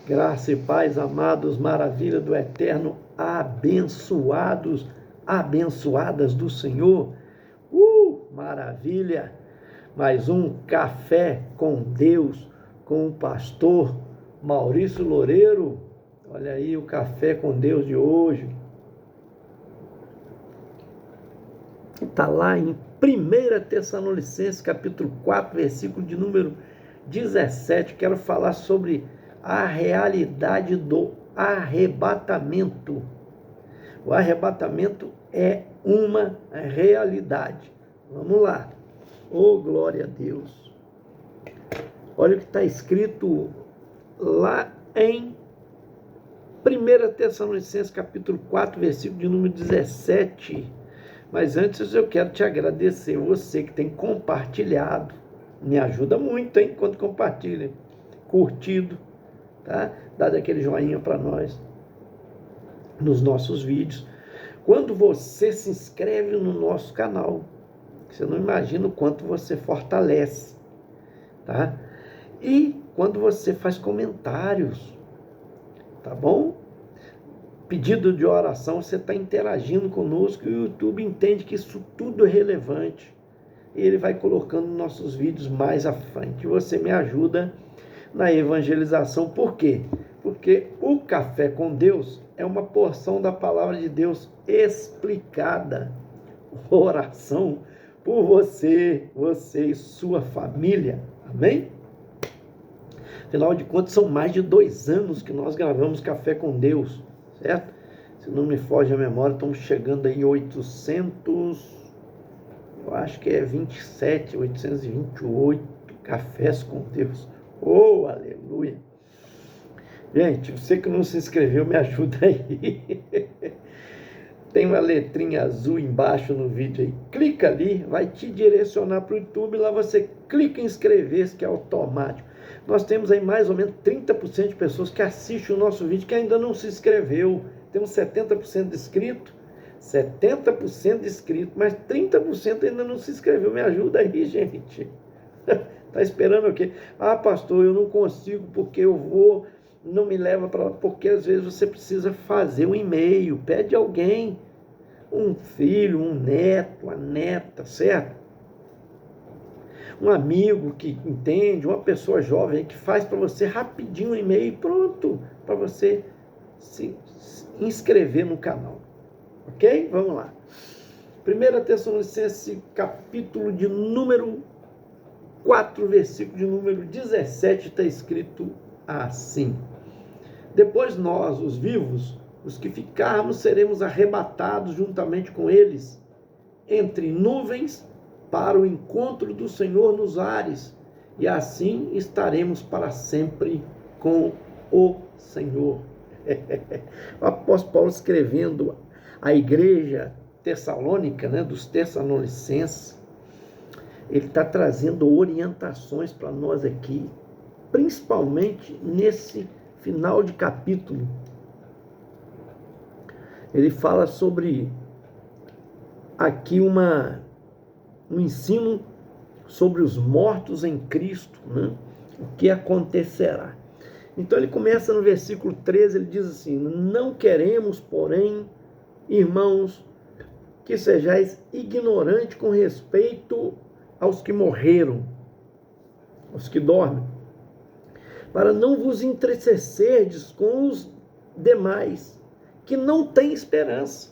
Graça e paz, amados, maravilha do Eterno, abençoados, abençoadas do Senhor. Maravilha! Mais um Café com Deus, com o pastor Maurício Loureiro. Olha aí o Café com Deus de hoje. Está lá em 1 Tessalonicenses, capítulo 4, versículo de número 17. Quero falar sobre a realidade do arrebatamento. O arrebatamento é uma realidade. Vamos lá. Oh, glória a Deus. Olha o que está escrito lá em 1 Tessalonicenses, capítulo 4, versículo de número 17. Mas antes eu quero te agradecer, você que tem compartilhado. Me ajuda muito, hein, quando compartilha. Curtido, tá? Dá aquele joinha para nós nos nossos vídeos. Quando você se inscreve no nosso canal, você não imagina o quanto você fortalece, tá? E quando você faz comentários, tá bom? Pedido de oração, você está interagindo conosco e o YouTube entende que isso tudo é relevante. E ele vai colocando nossos vídeos mais à frente. Você me ajuda na evangelização. Por quê? Porque o Café com Deus é uma porção da palavra de Deus explicada. Oração por você e sua família. Amém? Afinal de contas, são mais de 2 anos que nós gravamos Café com Deus, certo? Se não me foge a memória, estamos chegando aí 800, eu acho que é 27, 828 cafés com Deus. Oh, aleluia! Gente, você que não se inscreveu, me ajuda aí. Tem uma letrinha azul embaixo no vídeo aí. Clica ali, vai te direcionar para o YouTube. Lá você clica em inscrever-se, que é automático. Nós temos aí mais ou menos 30% de pessoas que assistem o nosso vídeo que ainda não se inscreveu. Temos 70% de inscritos. 70% de inscritos, mas 30% ainda não se inscreveu. Me ajuda aí, gente. Tá esperando o quê? Ah, pastor, eu não consigo porque eu vou... Não me leva para lá, porque às vezes você precisa fazer um e-mail, pede alguém, um filho, um neto, uma neta, certo? Um amigo que entende, uma pessoa jovem que faz para você rapidinho um e-mail, pronto, para você se inscrever no canal, ok? Vamos lá. 1 Tessalonicenses, capítulo de número 4, versículo de número 17, está escrito assim: depois nós, os vivos, os que ficarmos, seremos arrebatados juntamente com eles, entre nuvens, para o encontro do Senhor nos ares, e assim estaremos para sempre com o Senhor. O apóstolo Paulo escrevendo à igreja tessalônica, dos Tessalonicenses, ele está trazendo orientações para nós aqui, principalmente nesse final de capítulo. Ele fala sobre aqui um ensino sobre os mortos em Cristo, o que acontecerá. Então ele começa no versículo 13, ele diz assim: não queremos, porém, irmãos, que sejais ignorantes com respeito aos que morreram, aos que dormem, para não vos entristecerdes com os demais, que não têm esperança.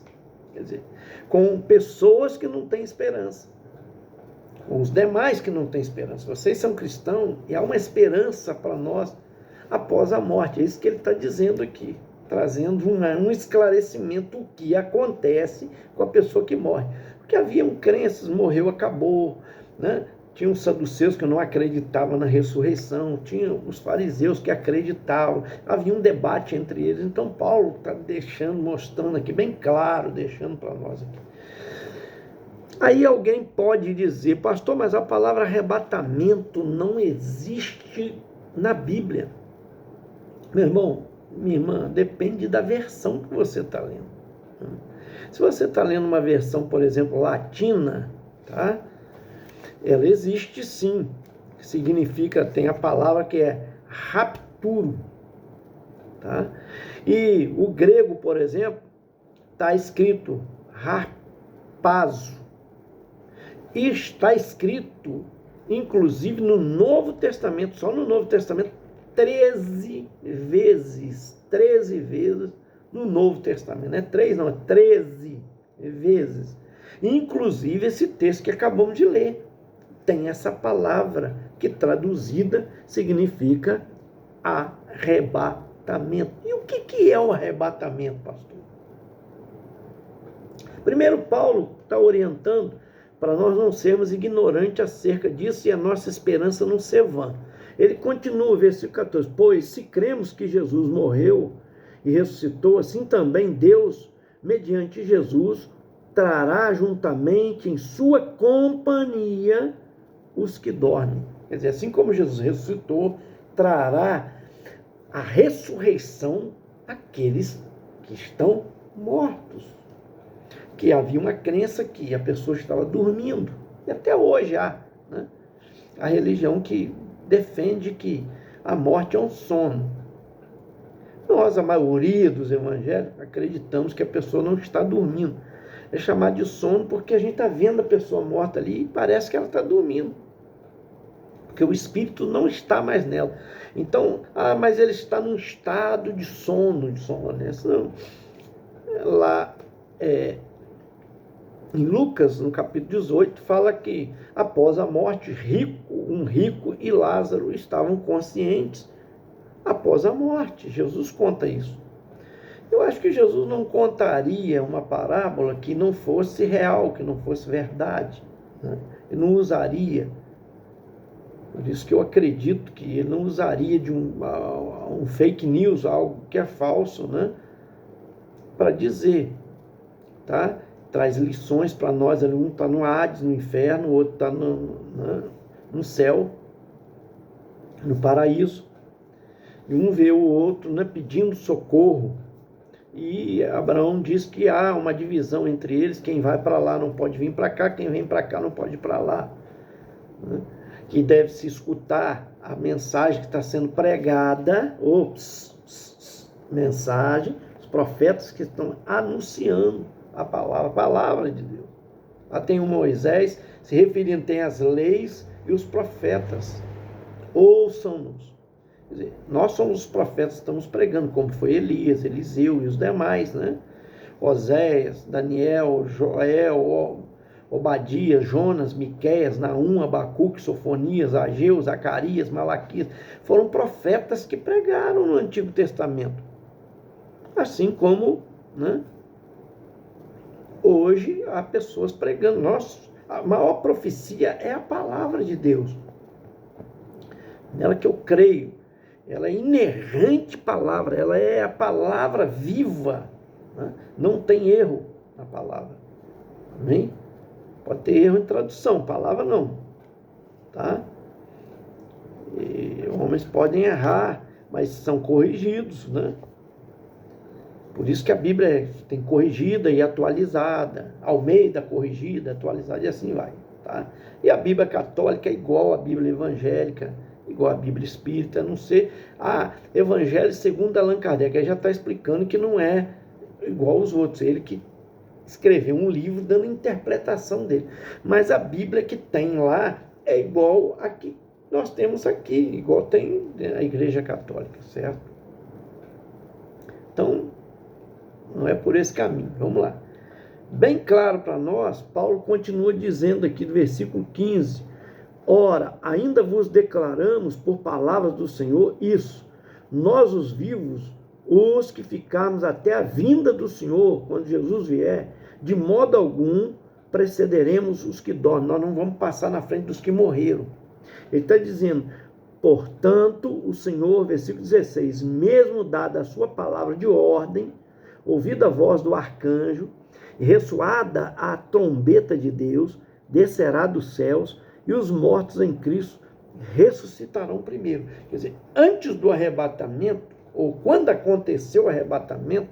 Quer dizer, com pessoas que não têm esperança, com os demais que não têm esperança. Vocês são cristãos e há uma esperança para nós após a morte. É isso que ele está dizendo aqui, trazendo um esclarecimento do que acontece com a pessoa que morre. Porque haviam crenças, morreu, acabou, Tinha os saduceus que não acreditavam na ressurreição, tinha os fariseus que acreditavam, havia um debate entre eles. Então Paulo está mostrando aqui bem claro, deixando para nós aqui. Aí alguém pode dizer: pastor, mas a palavra arrebatamento não existe na Bíblia. Meu irmão, minha irmã, depende da versão que você está lendo. Se você está lendo uma versão, por exemplo, latina, tá? Ela existe sim, significa, tem a palavra que é rapturo, Tá? E o grego, por exemplo, está escrito harpazo. E está escrito, inclusive, no Novo Testamento, só no Novo Testamento, 13 vezes. 13 vezes no Novo Testamento. Não é 3, não, é 13 vezes. Inclusive, esse texto que acabamos de ler tem essa palavra que traduzida significa arrebatamento. E o que é o arrebatamento, pastor? Primeiro, Paulo está orientando para nós não sermos ignorantes acerca disso e a nossa esperança não ser vã. Ele continua, versículo 14: pois se cremos que Jesus morreu e ressuscitou, assim também Deus, mediante Jesus, trará juntamente em sua companhia os que dormem. Quer dizer, assim como Jesus ressuscitou, trará a ressurreição àqueles que estão mortos. Que havia uma crença que a pessoa estava dormindo, e até hoje há, né, a religião que defende que a morte é um sono. Nós, a maioria dos evangélicos, acreditamos que a pessoa não está dormindo. É chamado de sono porque a gente está vendo a pessoa morta ali e parece que ela está dormindo, porque o espírito não está mais nela. Então, mas ele está num estado de sono, de sonolência. Não. Lá, em Lucas, no capítulo 18, fala que após a morte, um rico e Lázaro estavam conscientes após a morte. Jesus conta isso. Eu acho que Jesus não contaria uma parábola que não fosse real, que não fosse verdade, né? Ele não usaria. Por isso que eu acredito que ele não usaria de um fake news, algo que é falso, né, para dizer, tá? Traz lições para nós, um está no Hades, no inferno, o outro está no céu, no paraíso, e um vê o outro, né, pedindo socorro, e Abraão diz que há uma divisão entre eles, quem vai para lá não pode vir para cá, quem vem para cá não pode ir para lá, né? Que deve se escutar a mensagem que está sendo pregada, mensagem, os profetas que estão anunciando a palavra de Deus. Lá tem o Moisés se referindo, tem as leis e os profetas. Ouçam-nos. Quer dizer, nós somos os profetas que estamos pregando, como foi Elias, Eliseu e os demais, né? Oséias, Daniel, Joel, Obadias, Jonas, Miqueias, Naum, Abacuque, Sofonias, Ageu, Zacarias, Malaquias, foram profetas que pregaram no Antigo Testamento. Assim como, né, hoje há pessoas pregando. A maior profecia é a palavra de Deus. Nela que eu creio. Ela é inerrante palavra, ela é a palavra viva, né? Não tem erro na palavra. Amém? Pode ter erro em tradução, palavra não. Tá? E homens podem errar, mas são corrigidos, né? Por isso que a Bíblia tem corrigida e atualizada, Almeida corrigida, atualizada e assim vai. Tá? E a Bíblia católica é igual à Bíblia evangélica, igual à Bíblia espírita, a não ser Evangelho segundo Allan Kardec. Aí já está explicando que não é igual aos outros. Ele que escreveu um livro dando interpretação dele. Mas a Bíblia que tem lá é igual a que nós temos aqui, igual tem a Igreja Católica, certo? Então, não é por esse caminho. Vamos lá. Bem claro para nós, Paulo continua dizendo aqui do versículo 15: ora, ainda vos declaramos por palavras do Senhor isso, nós os vivos, os que ficarmos até a vinda do Senhor, quando Jesus vier, de modo algum precederemos os que dormem. Nós não vamos passar na frente dos que morreram. Ele está dizendo, portanto, o Senhor, versículo 16, mesmo dada a sua palavra de ordem, ouvida a voz do arcanjo, e ressoada a trombeta de Deus, descerá dos céus, e os mortos em Cristo ressuscitarão primeiro. Quer dizer, antes do arrebatamento, ou quando aconteceu o arrebatamento,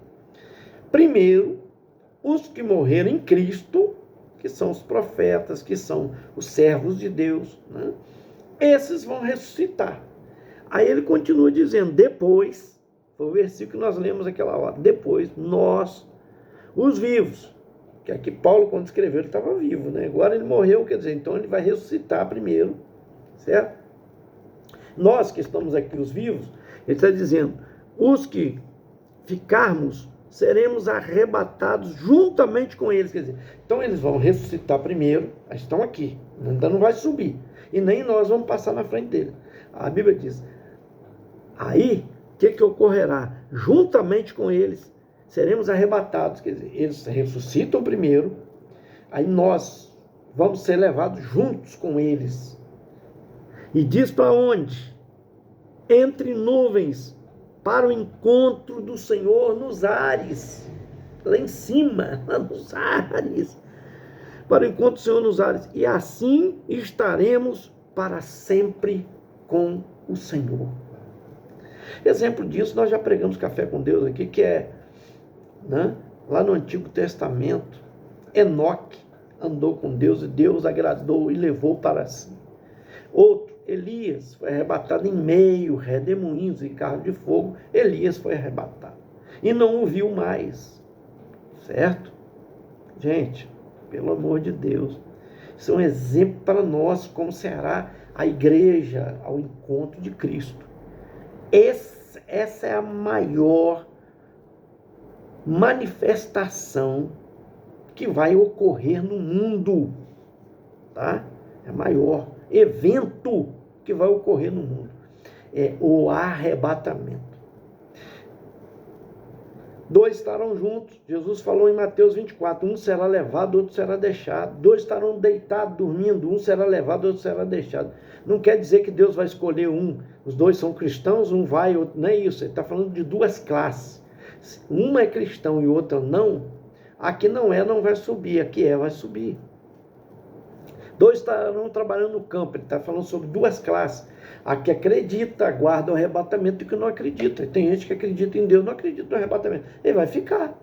primeiro, os que morreram em Cristo, que são os profetas, que são os servos de Deus, né? Esses vão ressuscitar. Aí ele continua dizendo, depois, Foi o versículo que nós lemos aquela hora. Depois, nós, os vivos, que aqui Paulo, quando escreveu, ele estava vivo, né? Agora ele morreu, quer dizer, então ele vai ressuscitar primeiro, certo? Nós que estamos aqui, os vivos, ele está dizendo, os que ficarmos, seremos arrebatados juntamente com eles, quer dizer, então eles vão ressuscitar primeiro, estão aqui, ainda não vai subir, e nem nós vamos passar na frente dele. A Bíblia diz, aí, o que ocorrerá? Juntamente com eles, seremos arrebatados, quer dizer, eles ressuscitam primeiro, aí nós vamos ser levados juntos com eles. E diz para onde? Entre nuvens, para o encontro do Senhor nos ares, lá em cima, lá nos ares, para o encontro do Senhor nos ares, e assim estaremos para sempre com o Senhor. Exemplo disso, nós já pregamos Café com Deus aqui, que é, né, lá no Antigo Testamento, Enoque andou com Deus e Deus agradou e levou para si. Outro, Elias foi arrebatado em meio, redemoinhos e carro de fogo, Elias foi arrebatado e não o viu mais, certo? Gente, pelo amor de Deus, isso é um exemplo para nós, como será a igreja ao encontro de Cristo. Essa é a maior manifestação que vai ocorrer no mundo, tá? É o maior evento que vai ocorrer no mundo. É o arrebatamento. 2 estarão juntos. Jesus falou em Mateus 24, um será levado, outro será deixado. 2 estarão deitados, dormindo, um será levado, outro será deixado. Não quer dizer que Deus vai escolher um. Os dois são cristãos, um vai, outro não é isso. Ele está falando de duas classes. Uma é cristão e outra não. A que não é, não vai subir. A que é, vai subir. 2 estarão trabalhando no campo. Ele está falando sobre duas classes. A que acredita, aguarda o arrebatamento, e que não acredita. Tem gente que acredita em Deus, não acredita no arrebatamento. Ele vai ficar.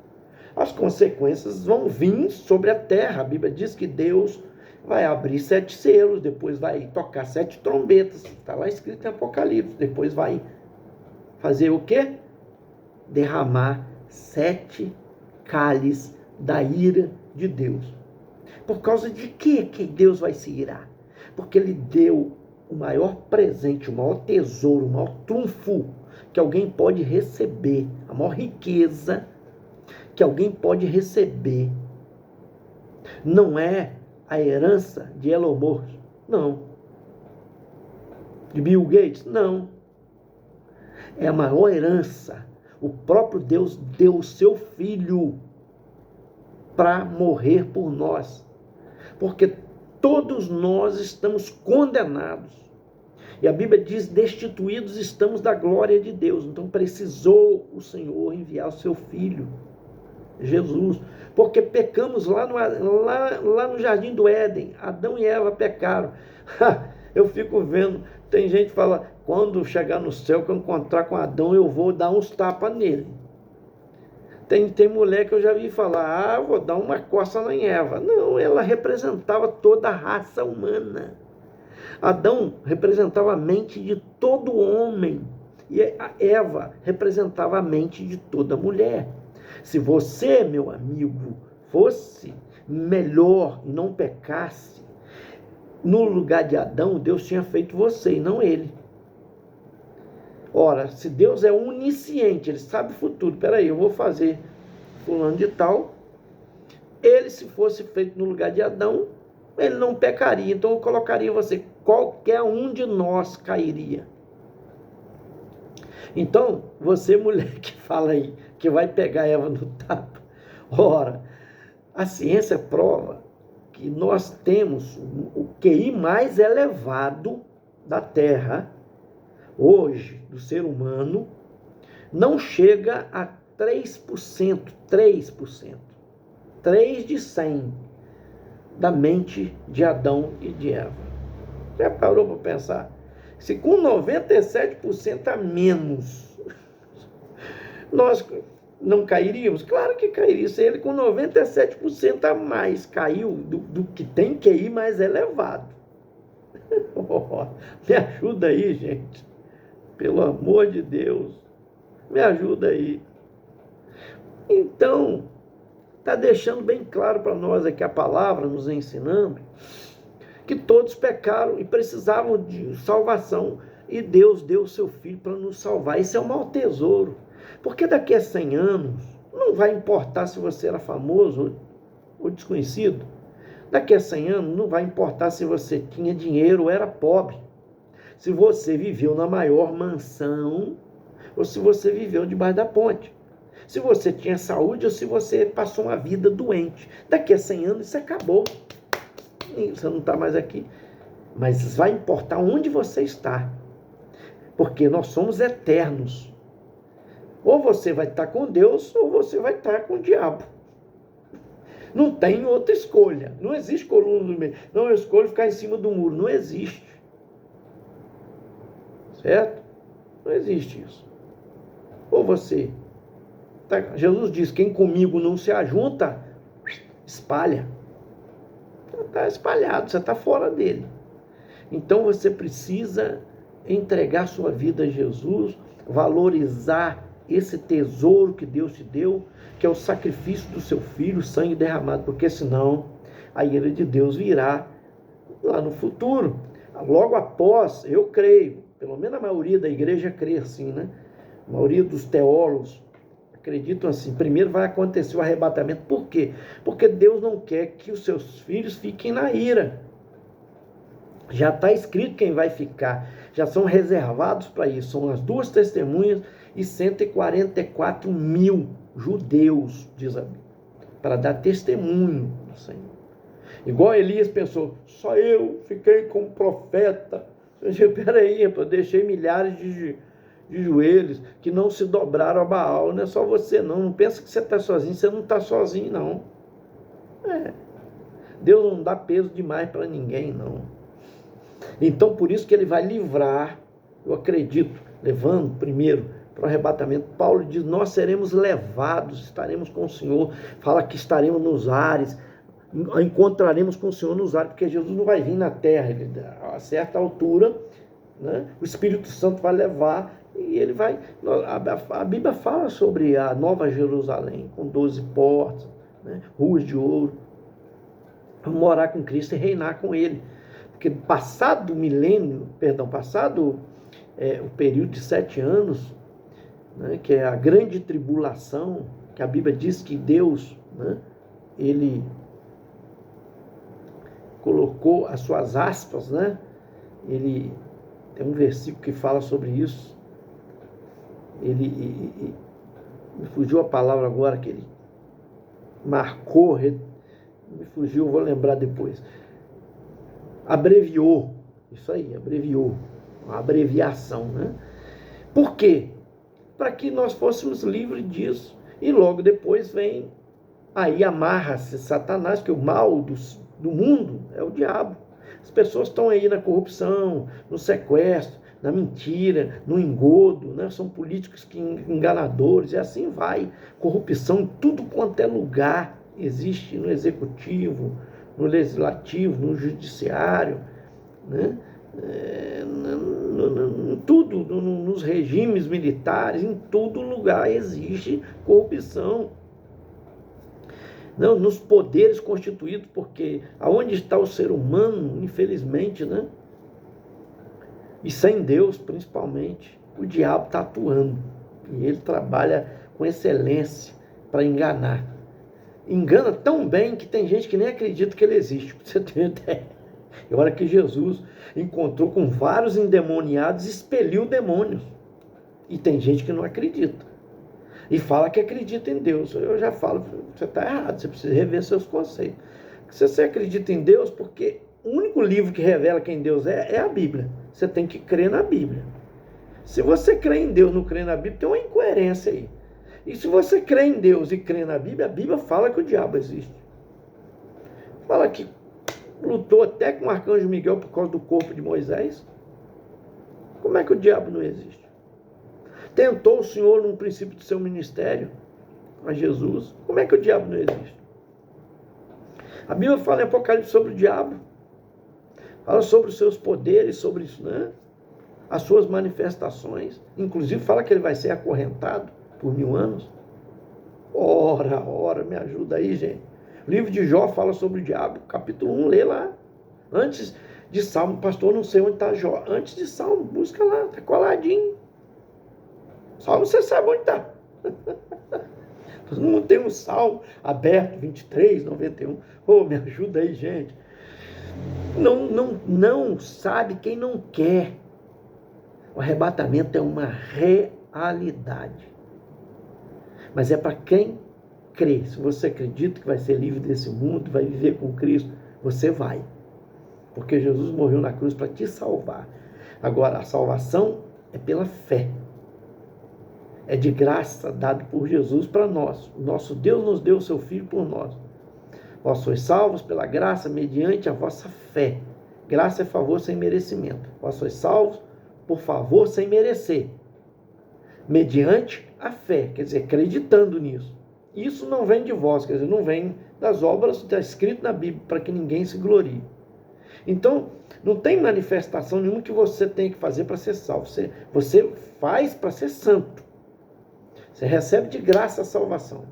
As consequências vão vir sobre a terra. A Bíblia diz que Deus vai abrir 7 selos, depois vai tocar 7 trombetas. Está lá escrito em Apocalipse. Depois vai fazer o quê? Derramar 7 cálices da ira de Deus. Por causa de quê que Deus vai se irar? Porque Ele deu o maior presente, o maior tesouro, o maior trunfo que alguém pode receber, a maior riqueza que alguém pode receber. Não é a herança de Elon Musk, não. De Bill Gates, não. É a maior herança. O próprio Deus deu o seu Filho para morrer por nós. Porque todos nós estamos condenados. E a Bíblia diz, destituídos estamos da glória de Deus. Então precisou o Senhor enviar o seu Filho, Jesus. Porque pecamos lá no Jardim do Éden. Adão e Eva pecaram. Eu fico vendo, tem gente que fala, quando chegar no céu, que eu encontrar com Adão, eu vou dar uns tapas nele. Tem mulher que eu já vi falar, vou dar uma coça na Eva. Não, ela representava toda a raça humana. Adão representava a mente de todo homem. E a Eva representava a mente de toda mulher. Se você, meu amigo, fosse melhor e não pecasse, no lugar de Adão, Deus tinha feito você e não ele. Ora, se Deus é onisciente, Ele sabe o futuro, peraí, eu vou fazer fulano de tal, ele, se fosse feito no lugar de Adão, ele não pecaria, então eu colocaria você, qualquer um de nós cairia. Então, você, mulher que fala aí, que vai pegar Eva no tapa, ora, a ciência prova que nós temos o QI mais elevado da Terra, hoje, do ser humano, não chega a 3%, 3 de 100 da mente de Adão e de Eva. Já parou para pensar? Se com 97% a menos, nós não cairíamos? Claro que cairia. Se ele com 97% a mais caiu do que tem QI mais elevado. Me ajuda aí, gente. Pelo amor de Deus. Me ajuda aí. Então, está deixando bem claro para nós aqui a palavra, nos ensinando, que todos pecaram e precisavam de salvação. E Deus deu o seu Filho para nos salvar. Isso é o maior tesouro. Porque daqui a 100 anos, não vai importar se você era famoso ou desconhecido. Daqui a 100 anos, não vai importar se você tinha dinheiro ou era pobre. Se você viveu na maior mansão ou se você viveu debaixo da ponte. Se você tinha saúde ou se você passou uma vida doente. Daqui a 100 anos, isso acabou. Você não está mais aqui. Mas vai importar onde você está. Porque nós somos eternos. Ou você vai estar com Deus, ou você vai estar com o diabo. Não tem outra escolha. Não existe coluna no meio. Não, eu escolho ficar em cima do muro. Não existe. Certo? Não existe isso. Ou você... Jesus diz, quem comigo não se ajunta, espalha. Está espalhado, você está fora dele. Então você precisa entregar sua vida a Jesus, valorizar esse tesouro que Deus te deu, que é o sacrifício do seu filho, o sangue derramado, porque senão a ira de Deus virá lá no futuro. Logo após, eu creio, pelo menos a maioria da igreja crê assim, né? A maioria dos teólogos acreditam assim, primeiro vai acontecer o arrebatamento. Por quê? Porque Deus não quer que os seus filhos fiquem na ira. Já está escrito quem vai ficar, já são reservados para isso, são as 2 testemunhas e 144 mil judeus, diz a Bíblia, para dar testemunho do Senhor. Igual Elias pensou, só eu fiquei como profeta. Peraí, eu deixei milhares de joelhos que não se dobraram a Baal. Não é só você não pensa que você está sozinho, você não está sozinho não. Deus não dá peso demais para ninguém não. Então por isso que ele vai livrar, eu acredito, levando primeiro para o arrebatamento. Paulo diz, nós seremos levados, estaremos com o Senhor, fala que estaremos nos ares, encontraremos com o Senhor nos ares, porque Jesus não vai vir na terra, ele, a certa altura, né, o Espírito Santo vai levar e ele vai, a Bíblia fala sobre a Nova Jerusalém, com 12 portas, né, ruas de ouro, morar com Cristo e reinar com ele. Porque passado o milênio, passado o período de 7 anos, né, que é a grande tribulação, que a Bíblia diz que Deus, né, ele colocou as suas aspas, né, ele tem um versículo que fala sobre isso, me fugiu a palavra agora que ele marcou, me fugiu, vou lembrar depois. Abreviou, isso aí, abreviou, uma abreviação, né? Por quê? Para que nós fôssemos livres disso. E logo depois vem, aí amarra-se Satanás, que o mal do mundo é o diabo. As pessoas estão aí na corrupção, no sequestro, na mentira, no engodo, né? São políticos enganadores, e assim vai. Corrupção em tudo quanto é lugar, existe no executivo, no legislativo, no judiciário, né? Tudo, nos regimes militares, em todo lugar existe corrupção. Não, nos poderes constituídos, porque aonde está o ser humano, infelizmente, né? E sem Deus, principalmente, o diabo está atuando. E ele trabalha com excelência para enganar. Engana tão bem que tem gente que nem acredita que ele existe. Você tem ideia? E olha que Jesus encontrou com vários endemoniados e expeliu demônios. E tem gente que não acredita. E fala que acredita em Deus. Eu já falo, você está errado, você precisa rever seus conceitos. Se você acredita em Deus, porque o único livro que revela quem Deus é a Bíblia. Você tem que crer na Bíblia. Se você crê em Deus e não crê na Bíblia, tem uma incoerência aí. E se você crê em Deus e crê na Bíblia, a Bíblia fala que o diabo existe. Fala que lutou até com o arcanjo Miguel por causa do corpo de Moisés. Como é que o diabo não existe? Tentou o Senhor num princípio do seu ministério, a Jesus. Como é que o diabo não existe? A Bíblia fala em Apocalipse sobre o diabo. Fala sobre os seus poderes, sobre isso, né? as suas manifestações. Inclusive fala que ele vai ser acorrentado por 1000 anos. Ora, me ajuda aí, gente. O livro de Jó fala sobre o diabo, capítulo 1, lê lá. Antes de Salmo, pastor, não sei onde está Jó. Antes de Salmo, busca lá, está coladinho. Salmo você sabe onde está. Todo mundo tem um salmo aberto, 23, 91. Me ajuda aí, gente. Não sabe quem não quer. O arrebatamento é uma realidade. Mas é para quem crê. Se você acredita que vai ser livre desse mundo, vai viver com Cristo, você vai. Porque Jesus morreu na cruz para te salvar. Agora, a salvação é pela fé. É de graça dado por Jesus para nós. O nosso Deus nos deu o seu Filho por nós. Vós sois salvos pela graça mediante a vossa fé. Graça é favor sem merecimento. Vós sois salvos por favor sem merecer. Mediante a fé, quer dizer, acreditando nisso. Isso não vem de vós, quer dizer, não vem das obras, está escrito na Bíblia, para que ninguém se glorie. Então, não tem manifestação nenhuma que você tem que fazer para ser salvo. Você faz para ser santo. Você recebe de graça a salvação.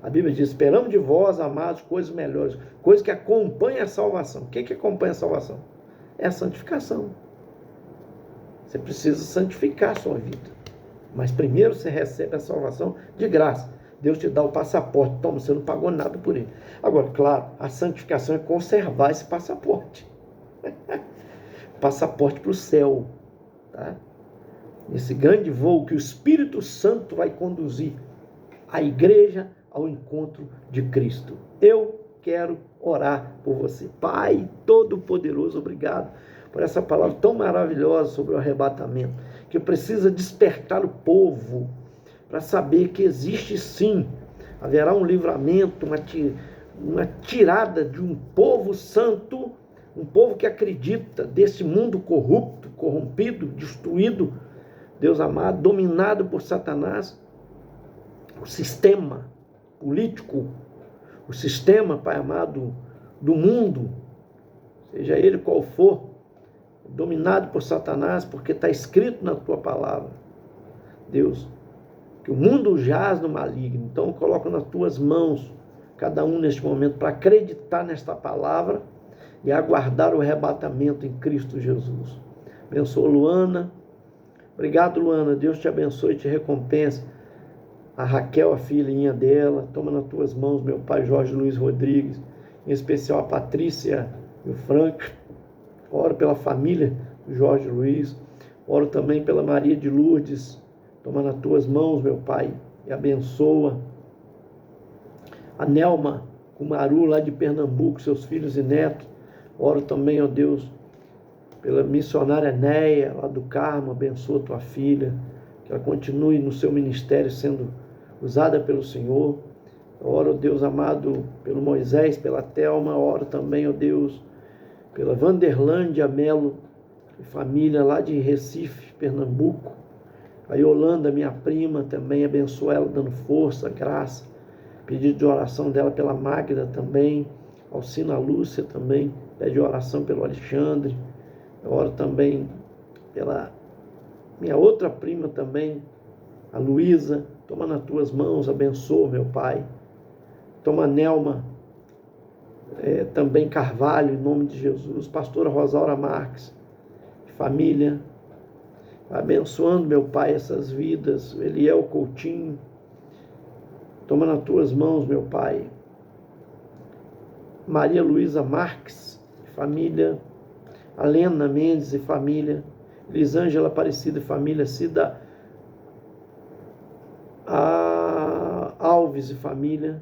A Bíblia diz, esperamos de vós, amados, coisas melhores, coisas que acompanham a salvação. O que acompanha a salvação? É a santificação. Você precisa santificar a sua vida. Mas primeiro você recebe a salvação de graça. Deus te dá o passaporte. Toma, você não pagou nada por ele. Agora, claro, a santificação é conservar esse passaporte. Passaporte para o céu. Tá? Esse grande voo que o Espírito Santo vai conduzir a igreja ao encontro de Cristo. Eu quero orar por você. Pai Todo-Poderoso, obrigado por essa palavra tão maravilhosa sobre o arrebatamento, que precisa despertar o povo para saber que existe sim, haverá um livramento, uma tirada de um povo santo, um povo que acredita desse mundo corrupto, corrompido, destruído, Deus amado, dominado por Satanás, o sistema político, o sistema, Pai amado, do mundo, seja ele qual for, dominado por Satanás, porque está escrito na tua palavra, Deus, que o mundo jaz no maligno. Então eu coloco nas tuas mãos, cada um neste momento, para acreditar nesta palavra e aguardar o arrebatamento em Cristo Jesus. Abençoa Luana. Obrigado, Luana. Deus te abençoe e te recompense. A Raquel, a filhinha dela, toma nas tuas mãos, meu pai Jorge Luiz Rodrigues, em especial a Patrícia e o Franco. Oro pela família do Jorge Luiz. Oro também pela Maria de Lourdes. Toma nas tuas mãos, meu pai, e abençoa. A Nelma Kumaru, lá de Pernambuco, seus filhos e netos. Oro também, ó Deus, pela missionária Neia, lá do Carmo, abençoa tua filha, que ela continue no seu ministério sendo usada pelo Senhor. Oro, Deus amado, pelo Moisés, pela Thelma. Oro também, ó Deus, pela Vanderlândia Melo, família lá de Recife, Pernambuco. A Yolanda, minha prima, também abençoa ela, dando força, graça. Pedido de oração dela pela Magda também. Alcina Lúcia também, pede oração pelo Alexandre. Eu oro também pela minha outra prima também, a Luísa. Toma nas tuas mãos, abençoa, meu pai. Toma a Nelma, também Carvalho, em nome de Jesus. Pastora Rosaura Marques, família, abençoando, meu pai, essas vidas. Eliel Coutinho, toma nas tuas mãos, meu pai. Maria Luísa Marques, família. Alena Mendes e família. Elisângela Aparecida e família. Cida Alves e família.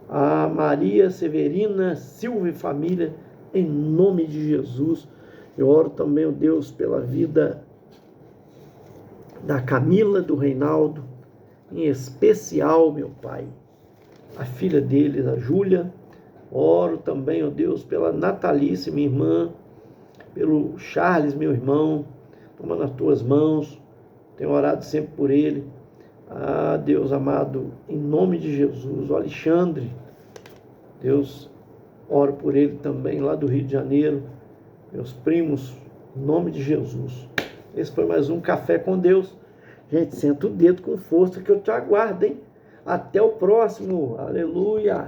A Maria Severina Silva e família, em nome de Jesus. Eu oro também, ó Deus, pela vida da Camila, do Reinaldo, em especial, meu pai, a filha deles, a Júlia. Oro também, ó Deus, pela Natalice, minha irmã, pelo Charles, meu irmão. Toma nas tuas mãos, tenho orado sempre por ele. Ah, Deus amado, em nome de Jesus. O Alexandre, Deus, oro por ele também, lá do Rio de Janeiro. meus primos, em nome de Jesus. Esse foi mais um Café com Deus. Gente, senta o dedo com força que eu te aguardo, hein? Até o próximo. Aleluia!